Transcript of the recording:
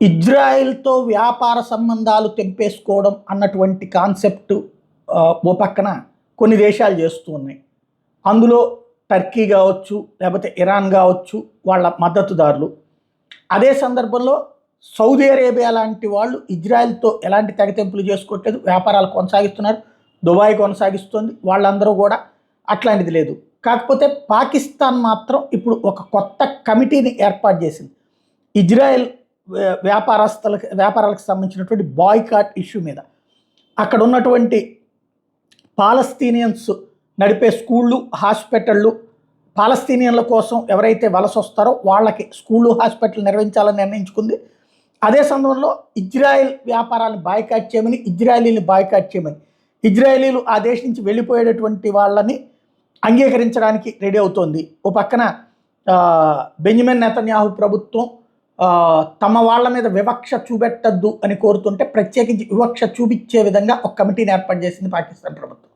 ఇజ్రాయెల్‌తో వ్యాపార సంబంధాలు తెంపేసుకోవడం అన్నటువంటి కాన్సెప్ట్ ఓ పక్కన కొన్ని దేశాలు చేస్తూ ఉన్నాయి. అందులో టర్కీ కావచ్చు, లేకపోతే ఇరాన్ కావచ్చు, వాళ్ళ మద్దతుదారులు. అదే సందర్భంలో సౌదీ అరేబియా లాంటి వాళ్ళు ఇజ్రాయెల్‌తో ఎలాంటి తెగతెంపులు చేసుకోవట్లేదు. వ్యాపారాలు కొనసాగిస్తున్నారు. దుబాయ్ కొనసాగిస్తుంది. వాళ్ళందరూ కూడా అట్లాంటిది లేదు. కాకపోతే పాకిస్తాన్ మాత్రం ఇప్పుడు ఒక కొత్త కమిటీని ఏర్పాటు చేసింది. ఇజ్రాయెల్ వ్యాపారాలకు సంబంధించినటువంటి బాయ్కాట్ ఇష్యూ మీద అక్కడ ఉన్నటువంటి పాలస్తీనియన్స్ నడిపే స్కూళ్ళు, హాస్పిటళ్ళు, పాలస్తీనియన్ల కోసం ఎవరైతే వలస వస్తారో వాళ్ళకి స్కూళ్ళు, హాస్పిటల్ నిర్వహించాలని నిర్ణయించుకుంది. అదే సమయంలో ఇజ్రాయెల్ వ్యాపారాలను బాయ్కాట్ చేయమని, ఇజ్రాయలీని బాయ్కాట్ చేయమని, ఇజ్రాయలీలు ఆ దేశం నుంచి వెళ్ళిపోయేటటువంటి వాళ్ళని అంగీకరించడానికి రెడీ అవుతోంది. ఓ పక్కన బెంజమిన్ నెతన్యాహు ప్రభుత్వం తమ వాళ్ళ మీద వివక్ష చూపెట్టద్దు అని కోరుతుంటే ప్రత్యేకించి వివక్ష చూపించే విధంగా ఒక కమిటీని ఏర్పాటు చేసింది పాకిస్తాన్ ప్రభుత్వం.